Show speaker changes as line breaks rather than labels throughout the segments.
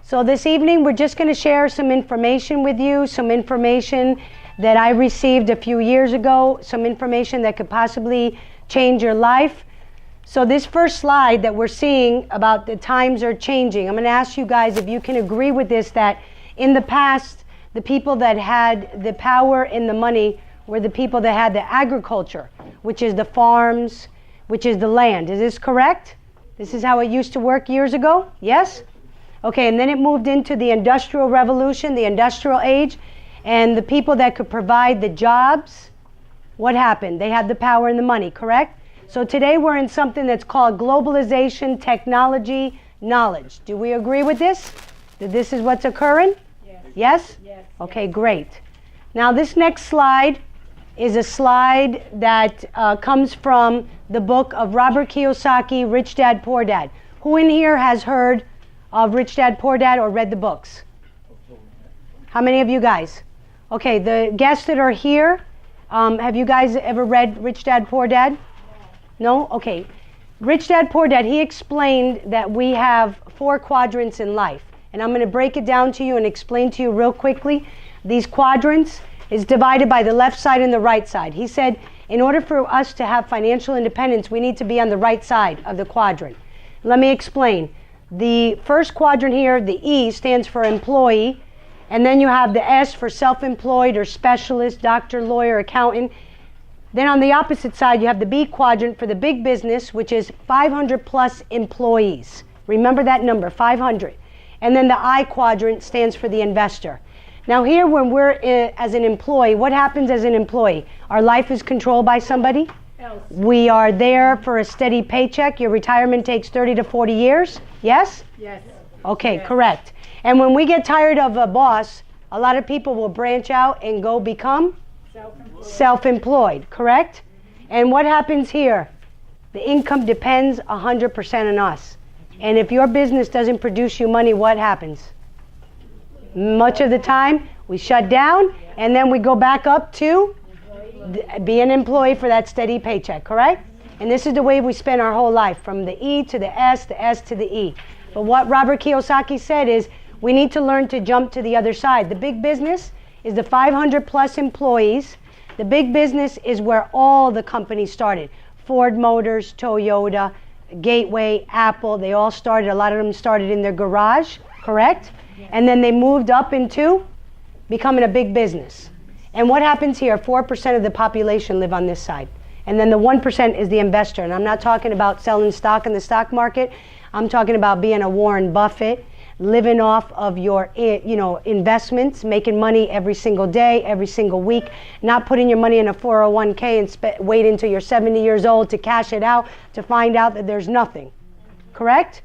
So this evening we're just going to share some information with you, some information that I received a few years ago, some information that could possibly change your life. So this first slide that we're seeing about the times are changing, I'm going to ask you guys if you can agree with this, that in the past, the people that had the power and the money were the people that had the agriculture, which is the farms, which is the land. Is this correct? This is how it used to work years ago? Yes? Okay, and then it moved into the Industrial Revolution, the Industrial Age, and the people that could provide the jobs, what happened? They had the power and the money, correct? So today we're in something that's called globalization, technology, knowledge. Do we agree with this? That this is what's occurring? Yes? Yes. Yes. Okay, great. Now this next slide is a slide that comes from the book of Robert Kiyosaki, Rich Dad, Poor Dad. Who in here has heard of Rich Dad, Poor Dad or read the books? How many of you guys? Okay, the guests that are here, have you guys ever read Rich Dad, Poor Dad? No? Okay. Rich Dad, Poor Dad, he explained that we have 4 quadrants in life. And I'm going to break it down to you and explain to you real quickly. These quadrants is divided by the left side and the right side. He said, in order for us to have financial independence, we need to be on the right side of the quadrant. Let me explain. The first quadrant here, the E, stands for employee. And then you have the S for self-employed or specialist, doctor, lawyer, accountant. Then on the opposite side, you have the B quadrant for the big business, which is 500 plus employees. Remember that number, 500. And then the I quadrant stands for the investor. Now here, when we're as an employee, what happens as an employee? Our life is controlled by somebody else. We are there for a steady paycheck. Your retirement takes 30 to 40 years. Yes? Yes. Okay, yes. Correct. And when we get tired of a boss, a lot of people will branch out and go become self-employed, correct? And what happens here? The income depends 100% on us. And if your business doesn't produce you money, what happens? Much of the time, we shut down, and then we go back up to be an employee for that steady paycheck, correct? And this is the way we spend our whole life, from the E to the S to the E. But what Robert Kiyosaki said is, we need to learn to jump to the other side. The big business is the 500 plus employees. The big business is where all the companies started. Ford Motors, Toyota, Gateway, Apple, they all started, a lot of them started in their garage, correct? And then they moved up into becoming a big business. And what happens here? 4% of the population live on this side. And then the 1% is the investor. And I'm not talking about selling stock in the stock market. I'm talking about being a Warren Buffett, living off of your investments, making money every single day, every single week, not putting your money in a 401k and wait until you're 70 years old to cash it out to find out that there's nothing. Correct?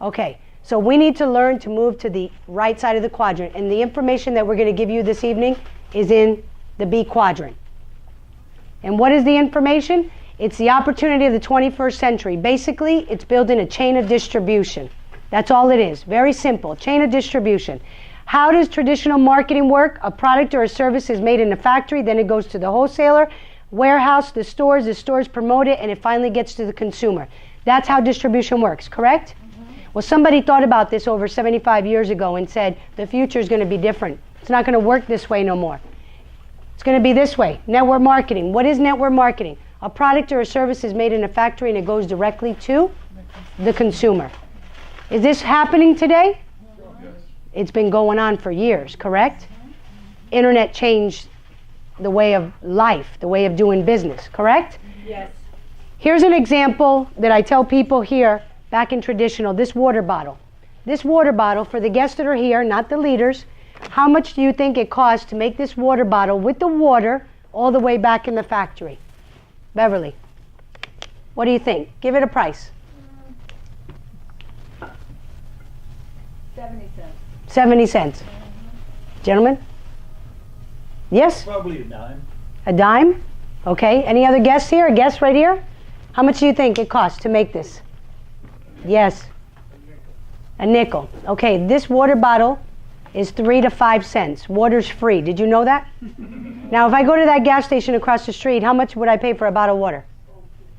Okay. So we need to learn to move to the right side of the quadrant. And the information that we're going to give you this evening is in the B quadrant. And what is the information? It's the opportunity of the 21st century. Basically, it's building a chain of distribution. That's all it is. Very simple. Chain of distribution. How does traditional marketing work? A product or a service is made in a factory, then it goes to the wholesaler, warehouse, the stores promote it, and it finally gets to the consumer. That's how distribution works, correct? Well, somebody thought about this over 75 years ago and said, the future is going to be different. It's not going to work this way no more. It's going to be this way. Network marketing. What is network marketing? A product or a service is made in a factory and it goes directly to the consumer. Is this happening today? It's been going on for years, correct? Internet changed the way of life, the way of doing business, correct? Yes. Here's an example that I tell people here, back in traditional, this water bottle. This water bottle, for the guests that are here, not the leaders, how much do you think it costs to make this water bottle with the water all the way back in the factory? Beverly, what do you think? Give it a price.
70 cents.
70 cents. Gentlemen? Yes?
Probably a dime.
A dime? Okay. Any other guests here? A guest right here? How much do you think it costs to make this? Yes. A nickel. Okay, this water bottle is 3 to 5 cents. Water's free. Did you know that? Now, if I go to that gas station across the street, how much would I pay for a bottle of water?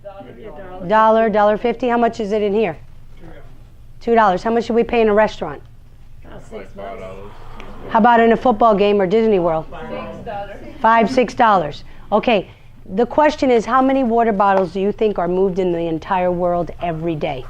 $1, $1.50. How much is it in here? $2. How much should we pay in a restaurant?
Like $5.
How about in a football game or Disney World? $5, $6. Okay, the question is, how many water bottles do you think are moved in the entire world every day?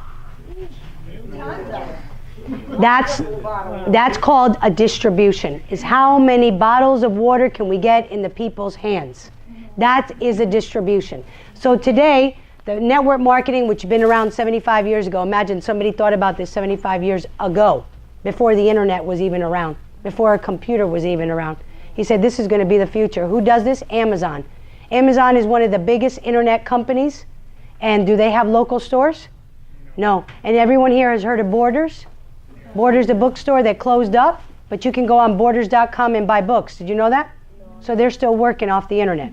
That's called a distribution, is how many bottles of water can we get in the people's hands. That is a distribution. So today, the network marketing, which has been around 75 years ago, imagine somebody thought about this 75 years ago, before the internet was even around, before a computer was even around. He said, this is going to be the future. Who does this? Amazon. Amazon is one of the biggest internet companies. And do they have local stores? No. And everyone here has heard of Borders? Borders, the bookstore that closed up, but you can go on borders.com and buy books. Did you know that? So they're still working off the internet.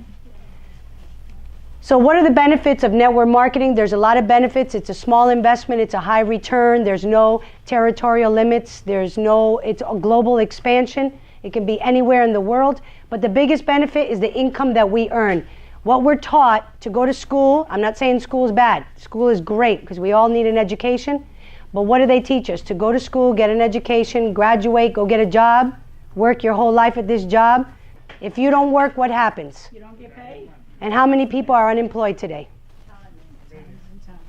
So what are the benefits of network marketing? There's a lot of benefits. It's a small investment. It's a high return. There's no territorial limits. It's a global expansion. It can be anywhere in the world. But the biggest benefit is the income that we earn. What we're taught to go to school, I'm not saying school is bad. School is great because we all need an education. But what do they teach us? To go to school, get an education, graduate, go get a job, work your whole life at this job. If you don't work, what happens?
You don't get paid.
And how many people are unemployed today?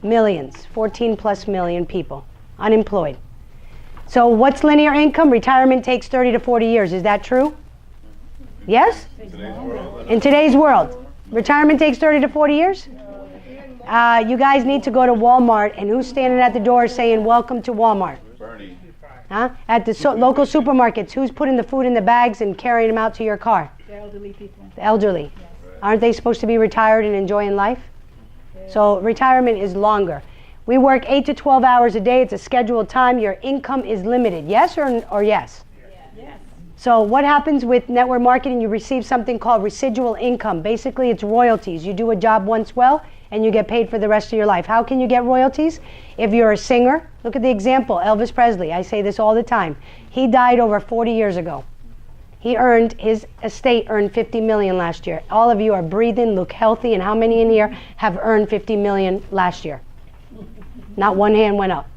Millions, 14 plus million people unemployed. So what's linear income? Retirement takes 30 to 40 years. Is that true? Yes? In today's world. Retirement takes 30 to 40 years? You guys need to go to Walmart, and who's standing at the door saying, welcome to Walmart?
Bernie.
Huh? At the local supermarkets, who's putting the food in the bags and carrying them out to your car?
The elderly people.
The elderly. Yes. Aren't they supposed to be retired and enjoying life? Yes. So retirement is longer. We work 8 to 12 hours a day. It's a scheduled time. Your income is limited. Yes or yes?
Yes.
So what happens with network marketing? You receive something called residual income. Basically, it's royalties. You do a job once well, and you get paid for the rest of your life. How can you get royalties? If you're a singer, look at the example, Elvis Presley. I say this all the time. He died over 40 years ago. His estate earned $50 million last year. All of you are breathing, look healthy, and how many in here have earned $50 million last year? Not one hand went up.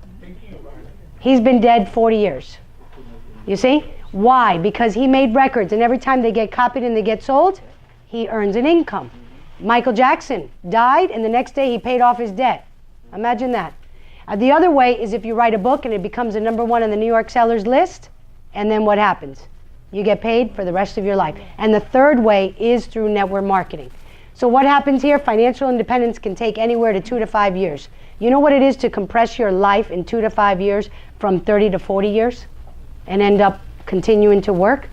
He's been dead 40 years. You see? Why? Because he made records, and every time they get copied and they get sold, he earns an income. Michael Jackson died, and the next day he paid off his debt. Imagine that. The other way is if you write a book and it becomes a #1 on the New York sellers list, and then what happens? You get paid for the rest of your life. And the third way is through network marketing. So what happens here? Financial independence can take anywhere to 2 to 5 years. You know what it is to compress your life in 2 to 5 years from 30 to 40 years and end up continuing to work?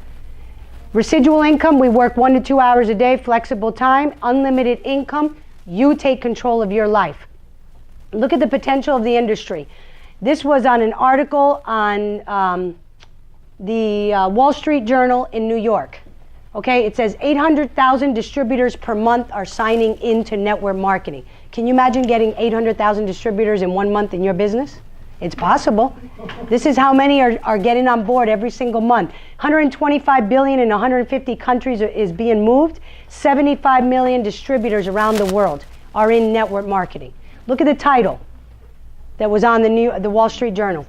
Residual income, we work 1 to 2 hours a day, flexible time, unlimited income. You take control of your life. Look at the potential of the industry. This was on an article on the Wall Street Journal in New York. Okay, it says 800,000 distributors per month are signing into network marketing. Can you imagine getting 800,000 distributors in 1 month in your business? It's possible. This is how many are getting on board every single month. 125 billion in 150 countries is being moved. 75 million distributors around the world are in network marketing. Look at the title that was on the Wall Street Journal.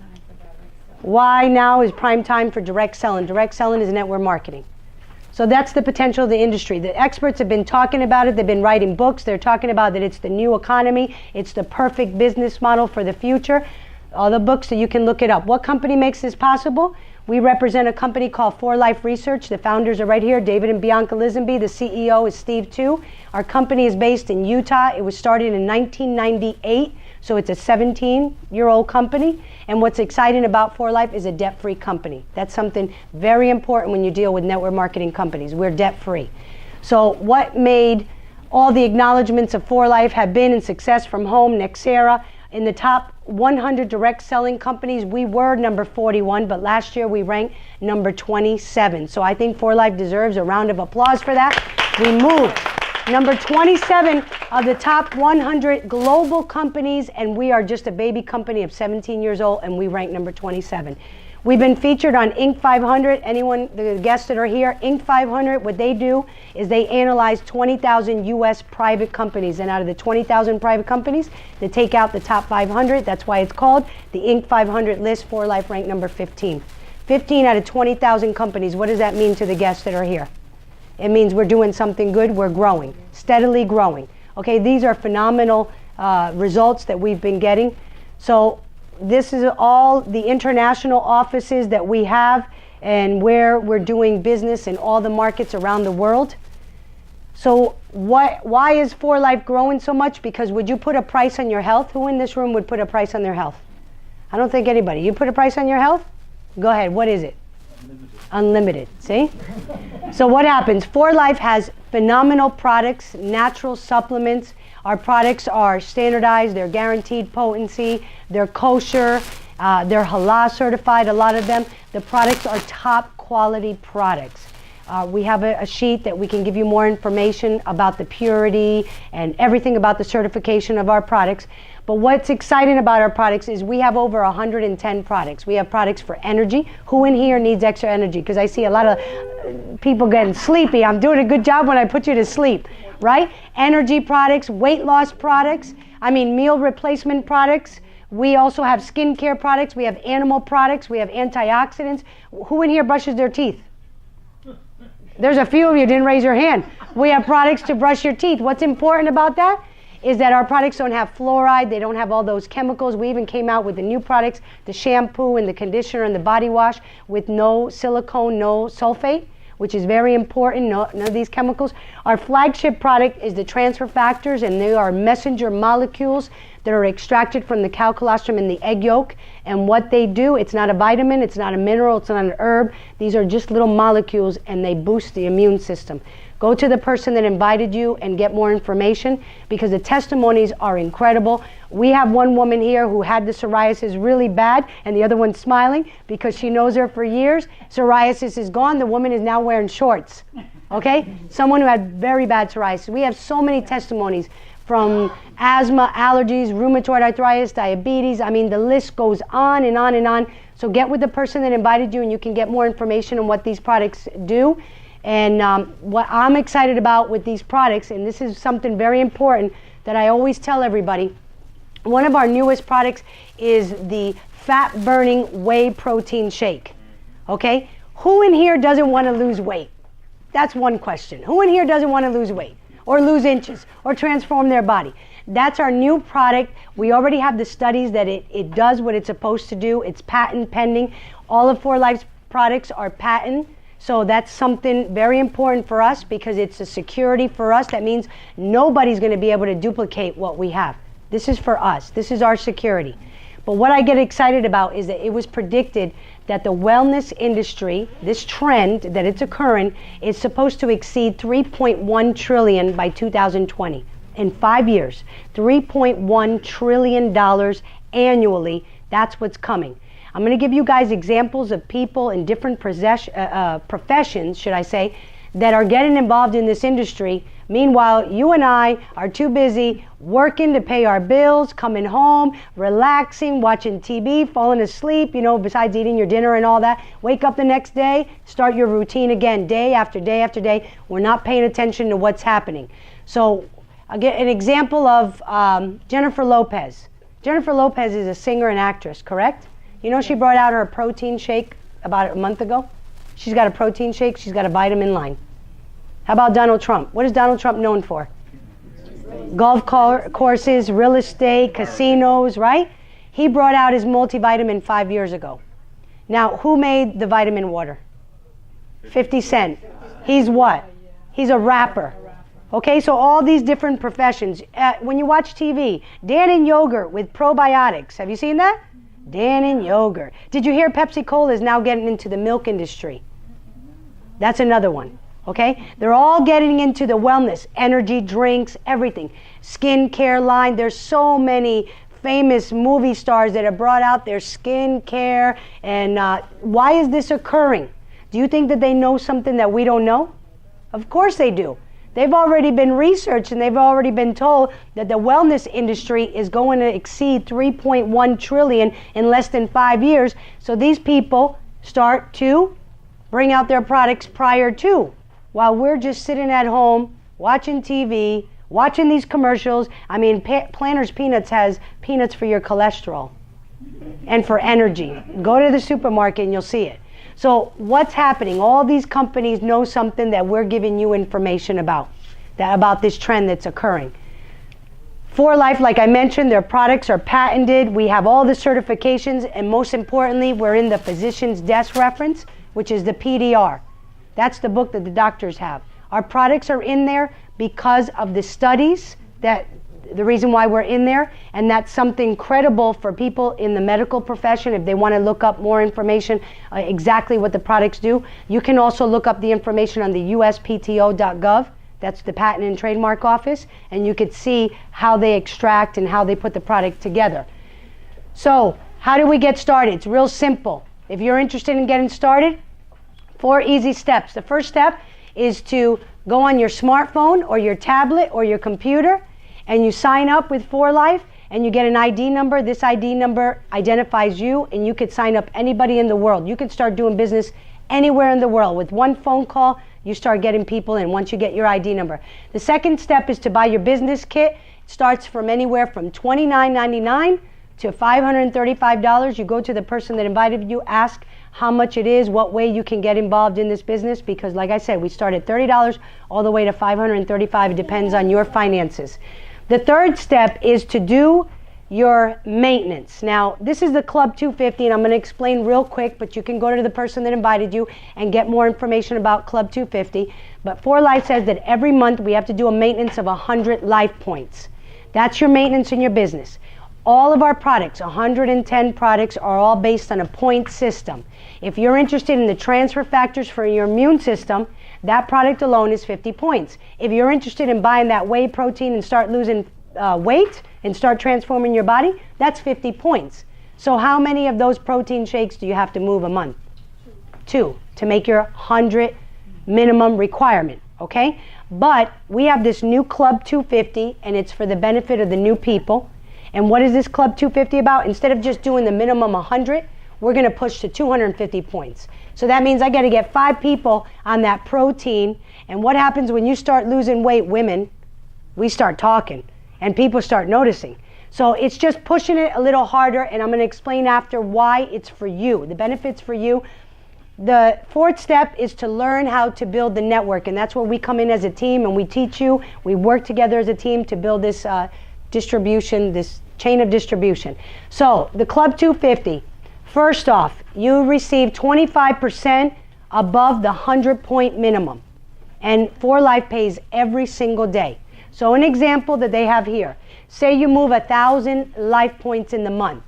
Why now is prime time for direct selling? Direct selling is network marketing. So that's the potential of the industry. The experts have been talking about it. They've been writing books. They're talking about that it's the new economy. It's the perfect business model for the future. All the books, so you can look it up. What company makes this possible? We represent a company called 4Life Research. The founders are right here, David and Bianca Lisenby. The CEO is Steve Tu. Our company is based in Utah. It was started in 1998, so it's a 17-year-old company. And what's exciting about 4Life is a debt-free company. That's something very important when you deal with network marketing companies. We're debt-free. So what made all the acknowledgments of 4Life have been in Success from Home, Nexera. In the top 100 direct selling companies, we were number 41, but last year we ranked number 27. So I think 4Life deserves a round of applause for that. We moved number 27 of the top 100 global companies, and we are just a baby company of 17 years old, and we rank number 27. We've been featured on Inc. 500. Anyone, the guests that are here, Inc. 500, what they do is they analyze 20,000 U.S. private companies. And out of the 20,000 private companies, they take out the top 500. That's why it's called the Inc. 500 list. 4Life ranked number 15. 15 out of 20,000 companies. What does that mean to the guests that are here? It means we're doing something good, we're growing, steadily growing. Okay, these are phenomenal results that we've been getting. So this is all the international offices that we have and where we're doing business in all the markets around the world. So why is 4Life growing so much? Because would you put a price on your health? Who in this room would put a price on their health? I don't think anybody. You put a price on your health? Go ahead, what is it? Unlimited, see? So what happens? 4Life has phenomenal products, natural supplements. Our products are standardized, they're guaranteed potency, they're kosher, they're halal certified, a lot of them. The products are top quality products. We have a sheet that we can give you more information about the purity and everything about the certification of our products. But what's exciting about our products is we have over 110 products. We have products for energy. Who in here needs extra energy? Because I see a lot of people getting sleepy. I'm doing a good job when I put you to sleep, right? Energy products, weight loss products, meal replacement products. We also have skincare products. We have animal products. We have antioxidants. Who in here brushes their teeth? There's a few of you didn't raise your hand. We have products to brush your teeth. What's important about that is that our products don't have fluoride. They don't have all those chemicals. We even came out with the new products, the shampoo and the conditioner and the body wash with no silicone, no sulfate, which is very important, none of these chemicals. Our flagship product is the transfer factors, and they are messenger molecules that are extracted from the cow colostrum and the egg yolk. And what they do, it's not a vitamin, it's not a mineral, it's not an herb. These are just little molecules, and they boost the immune system. Go to the person that invited you and get more information, because the testimonies are incredible. We have one woman here who had the psoriasis really bad, and the other one's smiling because she knows her for years. Psoriasis is gone. The woman is now wearing shorts. Okay? Someone who had very bad psoriasis. We have so many testimonies from asthma, allergies, rheumatoid arthritis, diabetes. The list goes on and on and on. So get with the person that invited you, and you can get more information on what these products do. And what I'm excited about with these products, and this is something very important that I always tell everybody, one of our newest products is the fat-burning whey protein shake. Okay? Who in here doesn't want to lose weight? That's one question. Who in here doesn't want to lose weight or lose inches or transform their body? That's our new product. We already have the studies that it does what it's supposed to do. It's patent pending. All of 4Life's products are patent. So that's something very important for us, because it's a security for us. That means nobody's going to be able to duplicate what we have. This is for us. This is our security. But what I get excited about is that it was predicted that the wellness industry, this trend that it's occurring, is supposed to exceed $3.1 trillion by 2020. In 5 years, $3.1 trillion annually. That's what's coming. I'm going to give you guys examples of people in different professions, should I say, that are getting involved in this industry. Meanwhile, you and I are too busy working to pay our bills, coming home, relaxing, watching TV, falling asleep, besides eating your dinner and all that. Wake up the next day, start your routine again, day after day after day. We're not paying attention to what's happening. So I'll get an example of Jennifer Lopez. Jennifer Lopez is a singer and actress, correct? She brought out her protein shake about a month ago. She's got a protein shake. She's got a vitamin line. How about Donald Trump? What is Donald Trump known for? Golf courses, real estate, casinos, right? He brought out his multivitamin 5 years ago. Now, who made the vitamin water? 50 Cent. He's what? He's a rapper. Okay, so all these different professions. When you watch TV, Dannon Yogurt with probiotics. Have you seen that? Dannon Yogurt. Did you hear Pepsi Cola is now getting into the milk industry? That's another one. Okay? They're all getting into the wellness, energy drinks, everything. Skincare line. There's so many famous movie stars that have brought out their skincare. And why is this occurring? Do you think that they know something that we don't know? Of course they do. They've already been researched, and they've already been told that the wellness industry is going to exceed $3.1 trillion in less than 5 years. So these people start to bring out their products prior to, while we're just sitting at home watching TV, watching these commercials. Planters Peanuts has peanuts for your cholesterol and for energy. Go to the supermarket and you'll see it. So what's happening? All these companies know something that we're giving you information about, about this trend that's occurring. 4Life, like I mentioned, their products are patented. We have all the certifications, and most importantly, we're in the physician's desk reference, which is the PDR. That's the book that the doctors have. Our products are in there because of the studies, that the reason why we're in there, and that's something credible for people in the medical profession if they want to look up more information, exactly what the products do. You can also look up the information on the uspto.gov. That's the Patent and Trademark Office, and you could see how they extract and how they put the product together. So, how do we get started? It's real simple. If you're interested in getting started, 4 easy steps. The first step is to go on your smartphone or your tablet or your computer, and you sign up with 4Life, and you get an ID number. This ID number identifies you, and you could sign up anybody in the world. You could start doing business anywhere in the world. With one phone call, you start getting people in once you get your ID number. The second step is to buy your business kit. It starts from anywhere from $29.99 to $535. You go to the person that invited you, ask how much it is, what way you can get involved in this business, because like I said, we start at $30 all the way to $535. It depends on your finances. The third step is to do your maintenance. Now, this is the Club 250, and I'm going to explain real quick, but you can go to the person that invited you and get more information about Club 250. But 4Life says that every month we have to do a maintenance of 100 life points. That's your maintenance in your business. All of our products, 110 products, are all based on a point system. If you're interested in the transfer factors for your immune system, that product alone is 50 points. If you're interested in buying that whey protein and start losing weight and start transforming your body, that's 50 points. So how many of those protein shakes do you have to move a month? 2 to make your 100 minimum requirement, okay? But we have this new Club 250, and it's for the benefit of the new people. And what is this Club 250 about? Instead of just doing the minimum 100, we're going to push to 250 points. So that means I got to get 5 people on that protein. And what happens when you start losing weight, women, we start talking and people start noticing. So it's just pushing it a little harder, and I'm going to explain after why it's for you, the benefits for you. The fourth step is to learn how to build the network, and that's where we come in as a team and we teach you. We work together as a team to build this distribution, this chain of distribution. So the Club 250, first off, you receive 25% above the 100-point minimum, and 4Life pays every single day. So an example that they have here, say you move 1,000 life points in the month.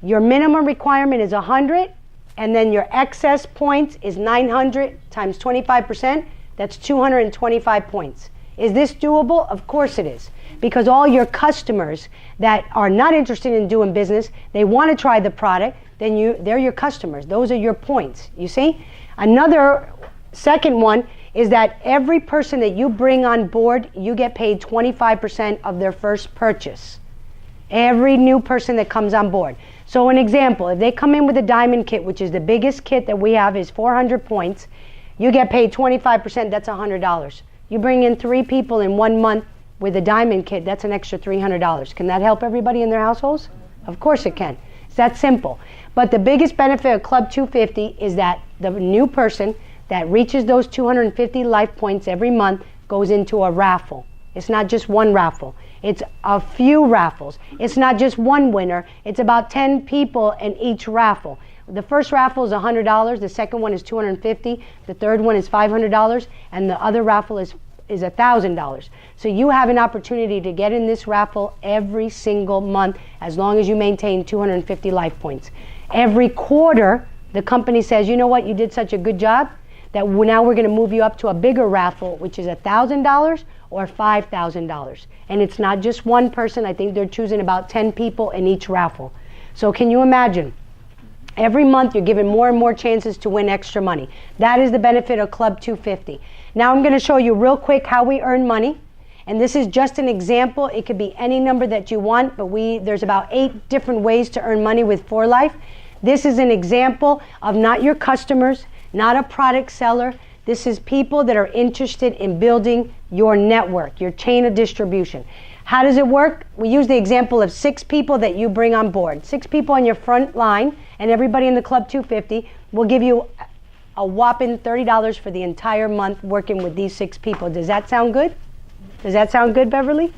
Your minimum requirement is 100, and then your excess points is 900 times 25%. That's 225 points. Is this doable? Of course it is. Because all your customers that are not interested in doing business, they want to try the product, then they're your customers. Those are your points, you see? Another second one is that every person that you bring on board, you get paid 25% of their first purchase. Every new person that comes on board. So an example, if they come in with a diamond kit, which is the biggest kit that we have, is 400 points, you get paid 25%, that's $100. You bring in 3 people in 1 month with a diamond kit, that's an extra $300. Can that help everybody in their households? Of course it can. It's that simple. But the biggest benefit of Club 250 is that the new person that reaches those 250 life points every month goes into a raffle. It's not just one raffle. It's a few raffles. It's not just one winner. It's about 10 people in each raffle. The first raffle is $100. The second one is $250. The third one is $500. And the other raffle is $1,000. So you have an opportunity to get in this raffle every single month as long as you maintain 250 life points. Every quarter, the company says, you know what, you did such a good job that now we're going to move you up to a bigger raffle, which is $1,000 or $5,000. And it's not just one person. I think they're choosing about 10 people in each raffle. So can you imagine? Every month you're given more and more chances to win extra money. That is the benefit of Club 250. Now I'm going to show you real quick how we earn money. And this is just an example. It could be any number that you want, but there's about 8 different ways to earn money with 4Life. This is an example of not your customers, not a product seller. This is people that are interested in building your network, your chain of distribution. How does it work? We use the example of 6 people that you bring on board. 6 people on your front line, and everybody in the Club 250 will give you a whopping $30 for the entire month working with these 6 people. Does that sound good? Does that sound good, Beverly?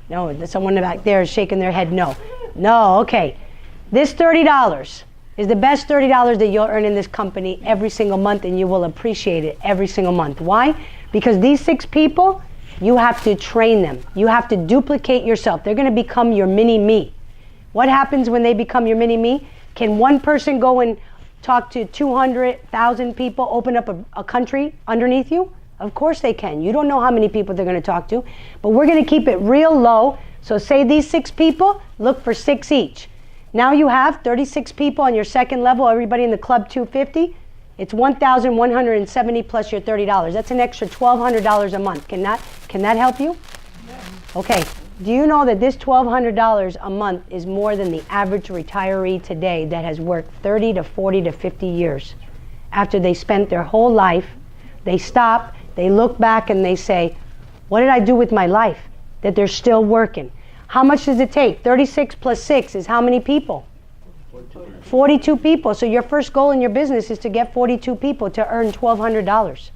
No, someone back there is shaking their head no. No, okay. This $30 is the best $30 that you'll earn in this company every single month, and you will appreciate it every single month. Why? Because these 6 people, you have to train them. You have to duplicate yourself. They're going to become your mini-me. What happens when they become your mini-me? Can one person go and talk to 200,000 people, open up a country underneath you? Of course they can. You don't know how many people they're going to talk to, but we're going to keep it real low. So say these 6 people, look for 6 each. Now you have 36 people on your second level, everybody in the Club 250. It's 1,170 plus your $30. That's an extra $1,200 a month. Can that help you? Yes. Okay. Do you know that this $1,200 a month is more than the average retiree today that has worked 30 to 40 to 50 years? After they spent their whole life, they stop, they look back and they say, what did I do with my life? That they're still working. How much does it take? 36 plus 6 is how many people? 42 people. So your first goal in your business is to get 42 people to earn $1,200.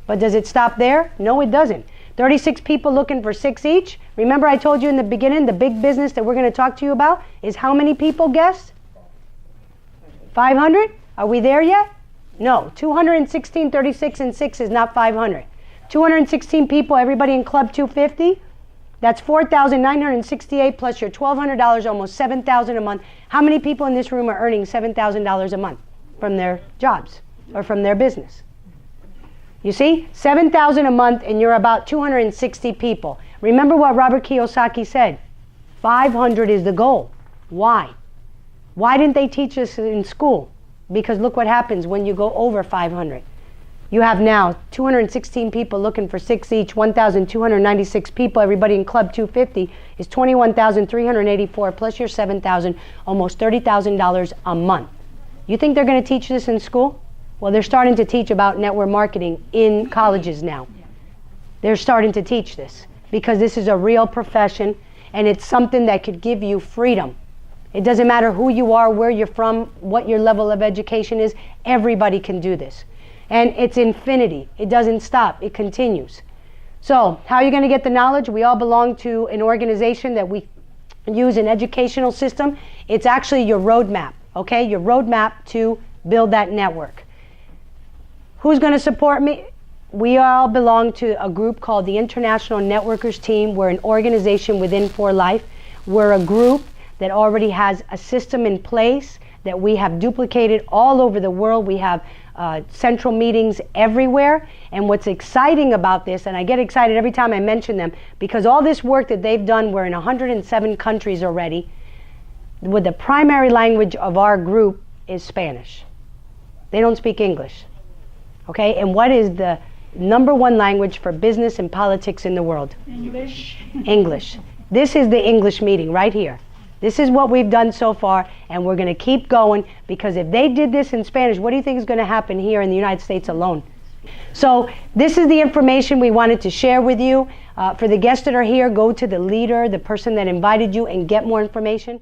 But does it stop there? No, it doesn't. 36 people looking for 6 each. Remember I told you in the beginning, the big business that we're going to talk to you about is how many people, guess? 500? Are we there yet? No. 216, 36, and 6 is not 500. 216 people, everybody in Club 250. That's 4,968 plus your $1,200, almost $7,000 a month. How many people in this room are earning $7,000 a month from their jobs or from their business? You see, $7,000 a month and you're about 260 people. Remember what Robert Kiyosaki said, 500 is the goal. Why? Why didn't they teach us in school? Because look what happens when you go over 500. You have now 216 people looking for 6 each, 1,296 people. Everybody in Club 250 is 21,384 plus your 7,000, almost $30,000 a month. You think they're going to teach this in school? Well, they're starting to teach about network marketing in colleges now. They're starting to teach this because this is a real profession and it's something that could give you freedom. It doesn't matter who you are, where you're from, what your level of education is. Everybody can do this. And it's infinity. It doesn't stop. It continues. So how are you going to get the knowledge? We all belong to an organization that we use an educational system. It's actually your roadmap, okay? Your roadmap to build that network. Who's going to support me? We all belong to a group called the International Networkers Team. We're an organization within For Life. We're a group that already has a system in place that we have duplicated all over the world. We have central meetings everywhere. And what's exciting about this, and I get excited every time I mention them, because all this work that they've done, we're in 107 countries already, with the primary language of our group is Spanish. They don't speak English. Okay, and what is the #1 language for business and politics in the world? English. English. This is the English meeting right here. This is what we've done so far, and we're going to keep going, because if they did this in Spanish, what do you think is going to happen here in the United States alone? So this is the information we wanted to share with you. For the guests that are here, go to the leader, the person that invited you, and get more information.